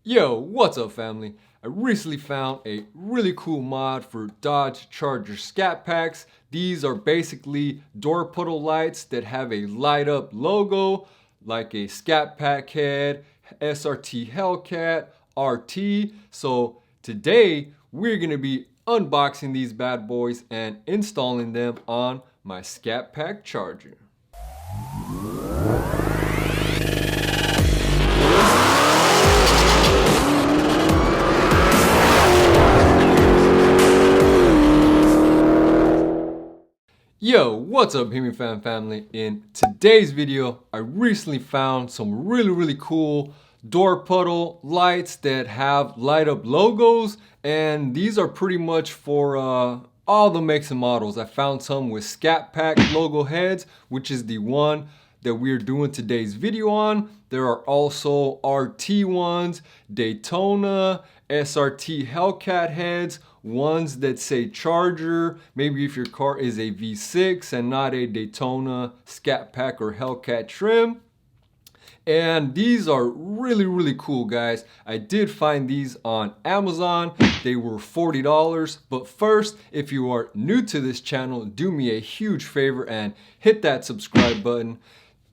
Yo, what's up family? I recently found a really cool mod for Dodge Charger Scat Packs. These are basically door puddle lights that have a light up logo like a Scat Pack head, SRT Hellcat, RT. So today we're going to be unboxing these bad boys and installing them on my Scat Pack Charger. Yo, what's up Hemi Fam family? In today's video, I recently found some really cool door puddle lights that have light up logos, and these are pretty much for all the makes and models. I found some with Scat Pack logo heads, which is the one that we're doing today's video on. There are also RT ones, Daytona, SRT Hellcat heads, ones that say Charger, maybe if your car is a V6 and not a Daytona, Scat Pack, or Hellcat trim. And these are really cool, guys. I did find these on Amazon. They were $40. But first, if you are new to this channel, do me a huge favor and hit that subscribe button.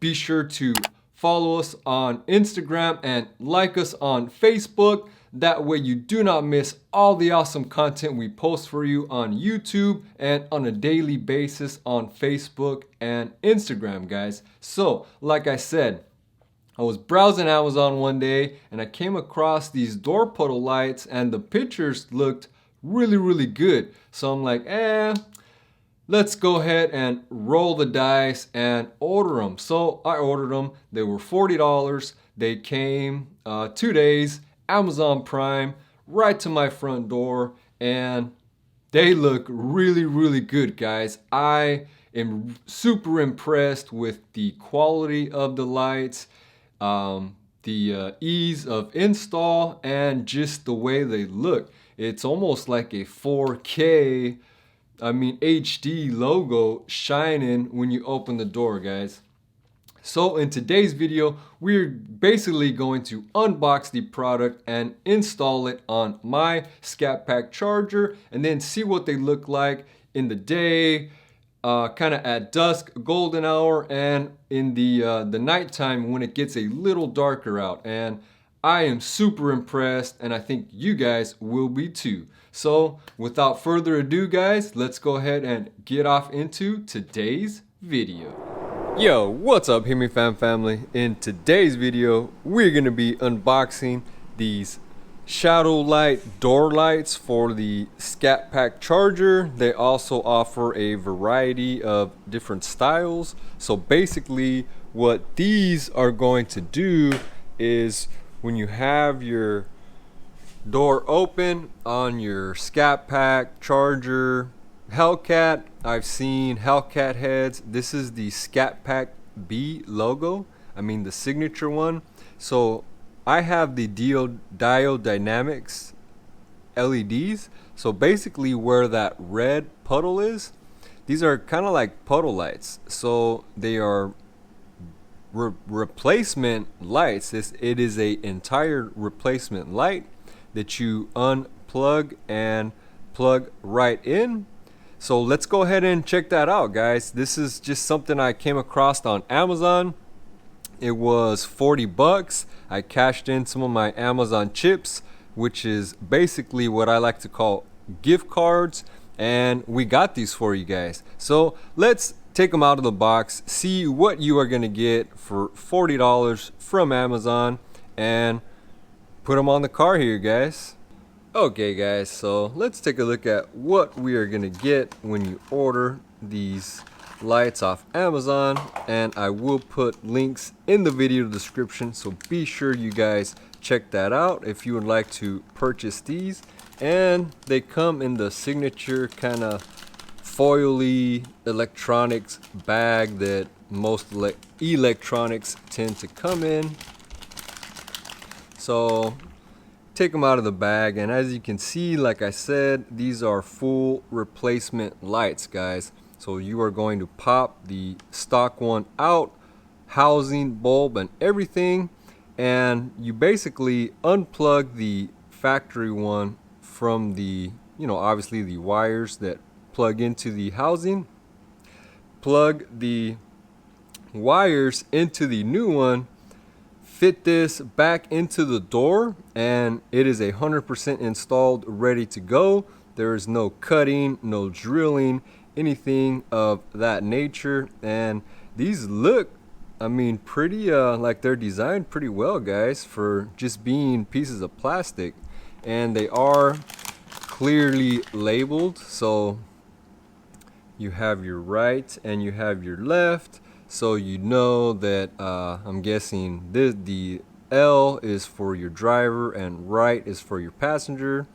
Be sure to follow us on Instagram and like us on Facebook. That way you do not miss all the awesome content we post for you on YouTube and on a daily basis on Facebook and Instagram, guys. So, like I said, I was browsing Amazon one day and I came across these door puddle lights and the pictures looked really good. So I'm like, let's go ahead and roll the dice and order them. So I ordered them. They were $40. They came 2 days, Amazon Prime, right to my front door, and they look really good, guys. I am super impressed with the quality of the lights, the ease of install, and just the way they look. It's almost like a 4K, HD logo shining when you open the door, guys. So in today's video, we're basically going to unbox the product and install it on my Scat Pack Charger and then see what they look like in the day, kind of at dusk, golden hour, and in the nighttime when it gets a little darker out. And I am super impressed, and I think you guys will be too. So without further ado, guys, let's go ahead and get off into today's video. Yo, what's up Hemi Fam family? In today's video, we're going to be unboxing these shadow light door lights for the Scat Pack Charger. They also offer a variety of different styles. So basically what these are going to do is when you have your door open on your Scat Pack Charger Hellcat, I've seen Hellcat heads. This is the Scat Pack B logo, the signature one. So I have the Diode Dynamics LEDs. So basically where that red puddle is, these are kind of like puddle lights. So they are replacement lights. It is a entire replacement light that you unplug and plug right in. So let's go ahead and check that out, guys. This is just something I came across on Amazon. It was $40. I cashed in some of my Amazon chips, which is basically what I like to call gift cards, and we got these for you guys. So let's take them out of the box, see what you are gonna get for $40 from Amazon, and put them on the car here, guys. Okay guys, so let's take a look at what we are gonna get when you order these lights off Amazon, and I will put links in the video description, so be sure you guys check that out if you would like to purchase these. And they come in the signature kind of foily electronics bag that most electronics tend to come in. So take them out of the bag, and as you can see, like I said, these are full replacement lights, guys. So you are going to pop the stock one out, housing, bulb, and everything, and you basically unplug the factory one from the, obviously the wires that plug into the housing. Plug the wires into the new one, fit this back into the door, and it is 100% installed, ready to go. There is no cutting, no drilling, anything of that nature. And these look, I mean, pretty like they're designed pretty well, guys, for just being pieces of plastic. And they are clearly labeled, so you have your right and you have your left, so you know that I'm guessing the L is for your driver and right is for your passenger.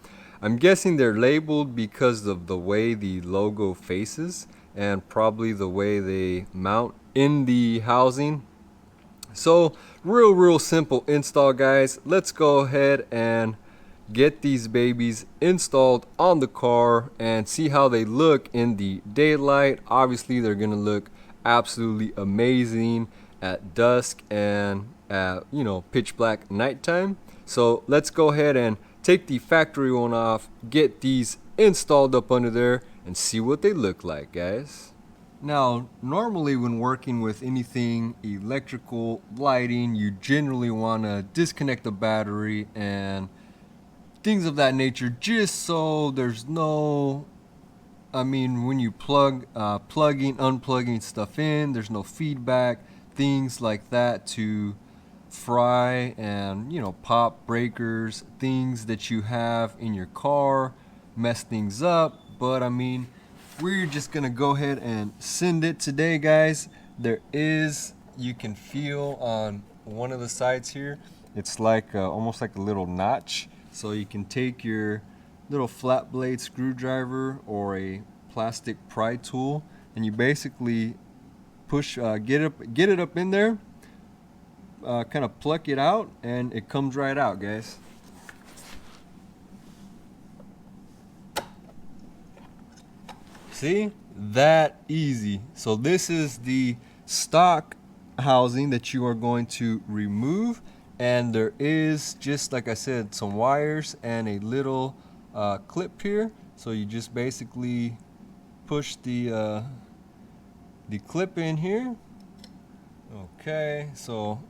I'm guessing they're labeled because of the way the logo faces and probably the way they mount in the housing. So real simple install, guys. Let's go ahead and get these babies installed on the car and see how they look in the daylight. Obviously they're gonna look absolutely amazing at dusk and at pitch black nighttime. So let's go ahead and take the factory one off, get these installed up under there, and see what they look like, guys. Now, normally when working with anything electrical, lighting, you generally want to disconnect the battery and things of that nature, just so there's no, when you unplugging stuff in, there's no feedback, things like that to fry and pop breakers, things that you have in your car, mess things up. But we're just gonna go ahead and send it today, guys. There is, you can feel on one of the sides here, it's like almost like a little notch. So you can take your little flat blade screwdriver or a plastic pry tool, and you basically push, get it up in there, kind of pluck it out, and it comes right out, guys. See, that easy. So this is the stock housing that you are going to remove. And there is, just like I said, some wires and a little clip here. So you just basically push the clip in here. Okay, so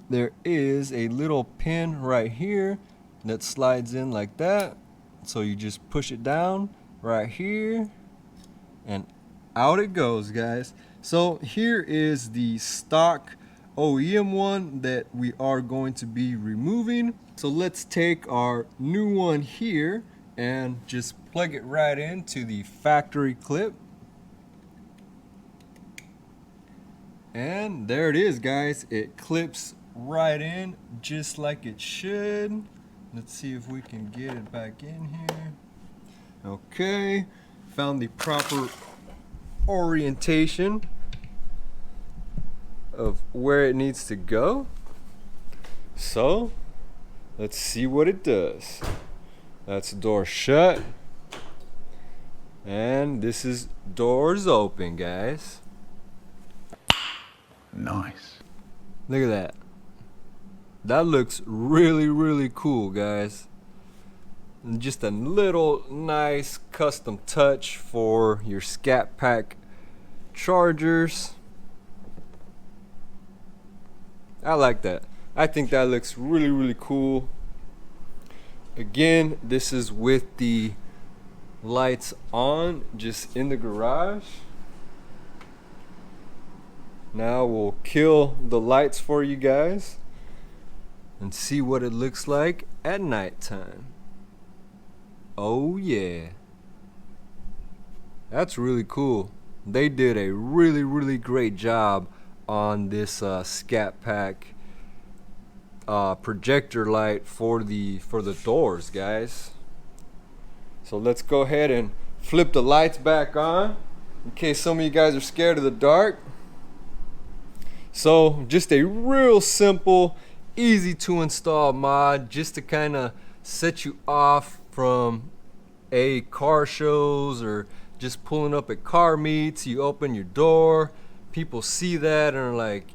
there is a little pin right here that slides in like that. So you just push it down right here, and out it goes, guys. So here is the stock OEM one that we are going to be removing. So let's take our new one here and just plug it right into the factory clip. And there it is, guys. It clips right in just like it should. Let's see if we can get it back in here. Okay, found the proper orientation of where it needs to go. So let's see what it does. That's the door shut, and this is doors open, guys. Nice. Look at that. That looks really cool, guys. And just a little nice custom touch for your Scat Pack chargers. I like that. I think that looks really cool. Again, this is with the lights on, just in the garage. Now we'll kill the lights for you guys and see what it looks like at nighttime. Oh yeah. That's really cool. They did a really great job on this Scat Pack projector light for the doors, guys. So let's go ahead and flip the lights back on in case some of you guys are scared of the dark. So just a real simple, easy to install mod, just to kind of set you off from car shows or just pulling up at car meets. You open your door, people see that and are like,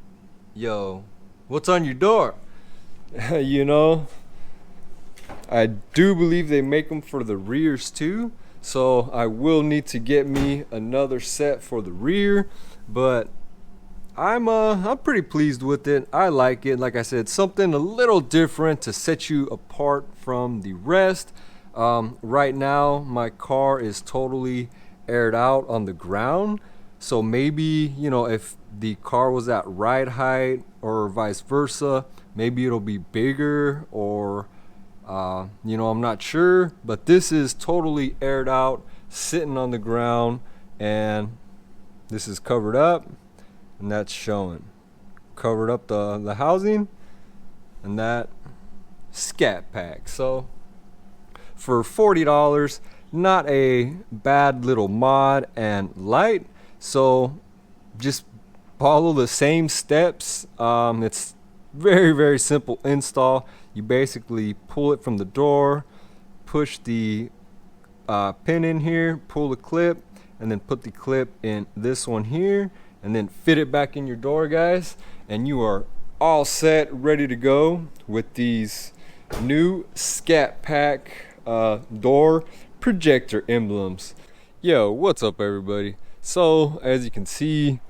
yo, what's on your door? You know, I do believe they make them for the rears too, so I will need to get me another set for the rear, but I'm pretty pleased with it. I like it. Like I said, something a little different to set you apart from the rest. Right now, my car is totally aired out on the ground. So maybe, you know, if the car was at ride height or vice versa, maybe it'll be bigger or, you know, I'm not sure. But this is totally aired out, sitting on the ground, and this is covered up, and that's showing. Covered up the housing, and that Scat Pack. So for $40, not a bad little mod and light. So just follow the same steps. It's very simple install. You basically pull it from the door, push the pin in here, pull the clip, and then put the clip in this one here, and then fit it back in your door, guys, and you are all set, ready to go with these new Scat Pack door projector emblems. Yo, what's up everybody? So as you can see,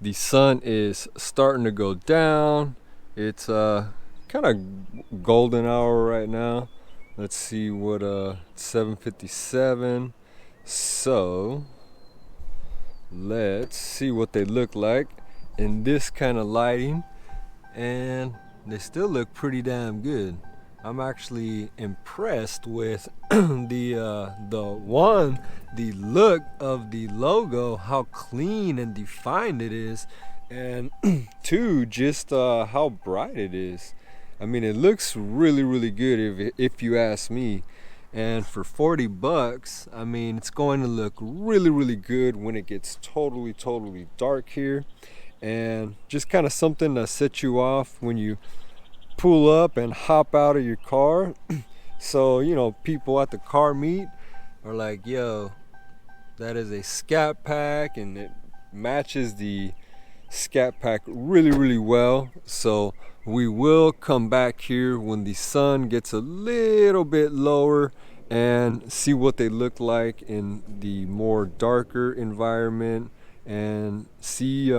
the sun is starting to go down. It's kind of golden hour right now. Let's see what 7:57. So let's see what they look like in this kind of lighting, and they still look pretty damn good. I'm actually impressed with the look of the logo, how clean and defined it is, and two, just how bright it is. I mean, it looks really good if you ask me. And for $40, I mean, it's going to look really good when it gets totally dark here, and just kind of something to set you off when you pull up and hop out of your car. So, you know, people at the car meet are like, yo, that is a Scat Pack, and it matches the Scat Pack really well. So we will come back here when the sun gets a little bit lower and see what they look like in the more darker environment, and see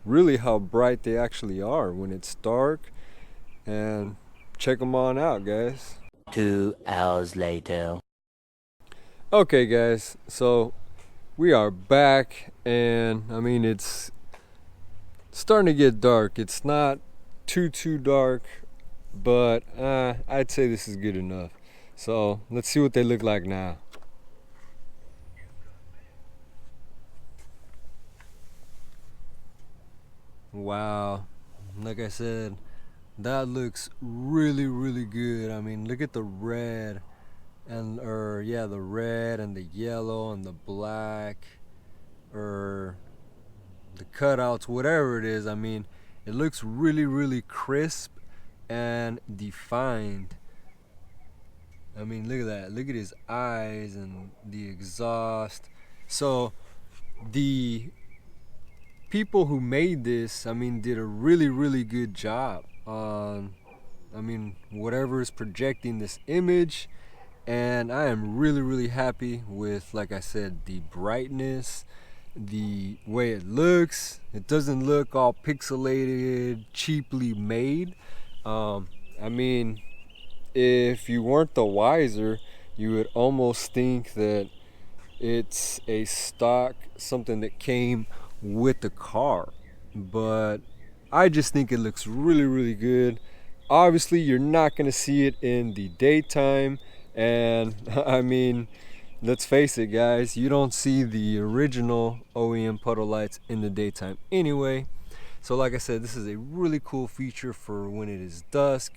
really how bright they actually are when it's dark, and check them on out, guys. 2 hours later. Okay guys, so we are back, and I mean, it's starting to get dark. It's not too dark, but I'd say this is good enough. So let's see what they look like now. Wow, like I said, that looks really good. I mean, look at the red, and the red and the yellow and the black, or the cutouts, whatever it is. I mean, it looks really crisp and defined. I mean, look at that. Look at his eyes and the exhaust. So the people who made this, I mean, did a really good job on, I mean, whatever is projecting this image. And I am really happy with, like I said, the brightness, the way it looks. It doesn't look all pixelated, cheaply made. I mean, if you weren't the wiser, you would almost think that it's a stock, something that came with the car. But I just think it looks really good. Obviously, you're not going to see it in the daytime, and I mean, let's face it, guys, you don't see the original OEM puddle lights in the daytime anyway. So like I said, this is a really cool feature for when it is dusk,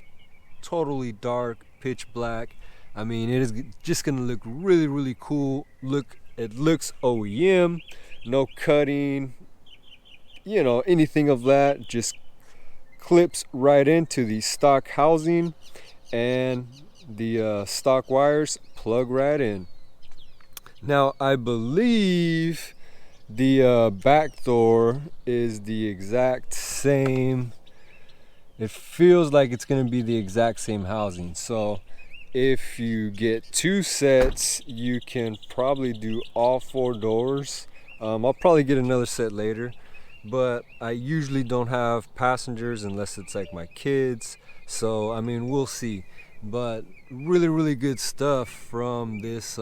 totally dark, pitch black. I mean, it is just gonna look really cool. It looks OEM, no cutting, you know, anything of that. Just clips right into the stock housing, and the stock wires plug right in. Now I believe the back door is the exact same it feels like it's gonna be the exact same housing. So if you get 2 sets, you can probably do all 4 doors. I'll probably get another set later, but I usually don't have passengers unless it's like my kids. So I mean, we'll see. But really good stuff from this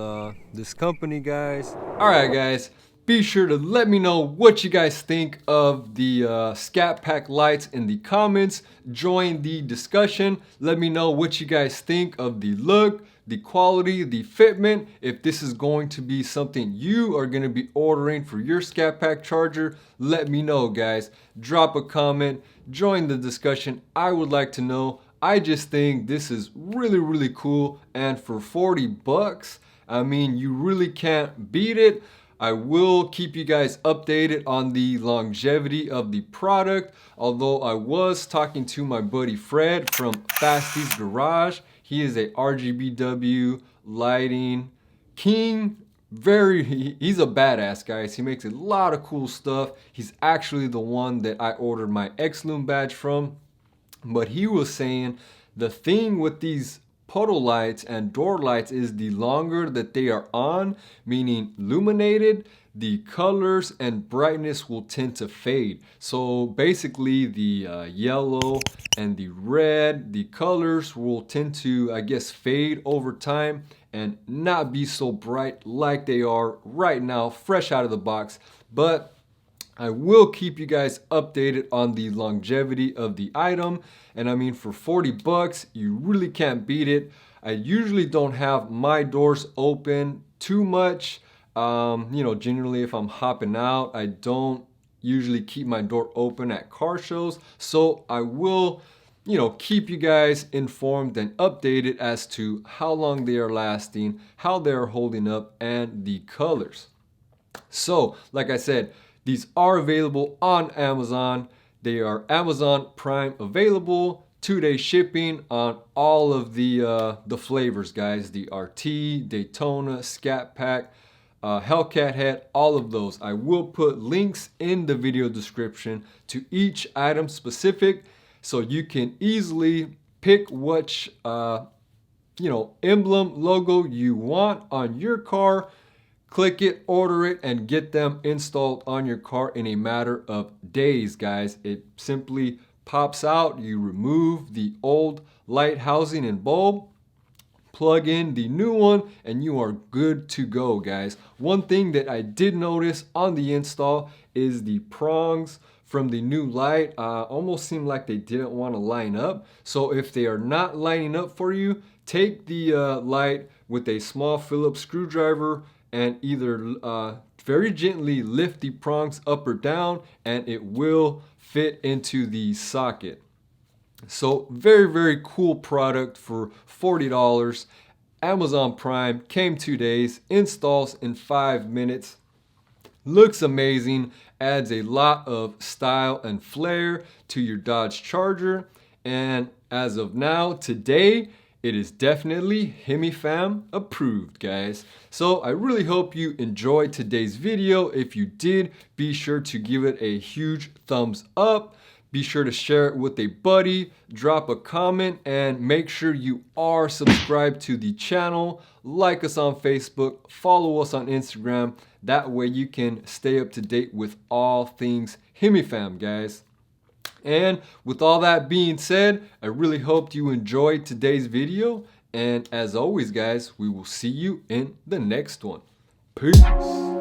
company, guys. All right, guys, be sure to let me know what you guys think of the Scat Pack lights in the comments. Join the discussion. Let me know what you guys think of the look, the quality, the fitment. If this is going to be something you are going to be ordering for your Scat Pack charger, let me know, guys. Drop a comment, join the discussion. I would like to know. I just think this is really cool, and for 40 bucks, I mean, you really can't beat it. I will keep you guys updated on the longevity of the product, although I was talking to my buddy Fred from Fasty's Garage. He is a RGBW lighting king. He's a badass, guys. He makes a lot of cool stuff. He's actually the one that I ordered my X-Loom badge from. But he was saying the thing with these puddle lights and door lights is the longer that they are on, meaning illuminated, the colors and brightness will tend to fade. So basically the yellow and the red, the colors will tend to, I guess, fade over time and not be so bright like they are right now, fresh out of the box. But I will keep you guys updated on the longevity of the item. And I mean, for 40 bucks, you really can't beat it. I usually don't have my doors open too much. Generally if I'm hopping out, I don't usually keep my door open at car shows. So I will, keep you guys informed and updated as to how long they are lasting, how they are holding up, and the colors. So, like I said, these are available on Amazon. They are Amazon Prime available, 2-day shipping on all of the flavors, guys. The RT, Daytona, Scat Pack, Hellcat head, all of those. I will put links in the video description to each item specific, so you can easily pick which emblem logo you want on your car. Click it, order it, and get them installed on your car in a matter of days, guys. It simply pops out. You remove the old light housing and bulb, plug in the new one, and you are good to go, guys. One thing that I did notice on the install is the prongs from the new light almost seemed like they didn't want to line up. So if they are not lining up for you, take the light with a small Phillips screwdriver and either very gently lift the prongs up or down, and it will fit into the socket. So very cool product for $40. Amazon Prime, came 2 days, installs in 5 minutes. Looks amazing, adds a lot of style and flair to your Dodge Charger. And as of now, today, it is definitely Hemifam approved, guys. So I really hope you enjoyed today's video. If you did, be sure to give it a huge thumbs up. Be sure to share it with a buddy, drop a comment, and make sure you are subscribed to the channel. Like us on Facebook, follow us on Instagram. That way you can stay up to date with all things Hemifam, guys. And with all that being said, I really hope you enjoyed today's video. And as always, guys, we will see you in the next one. Peace.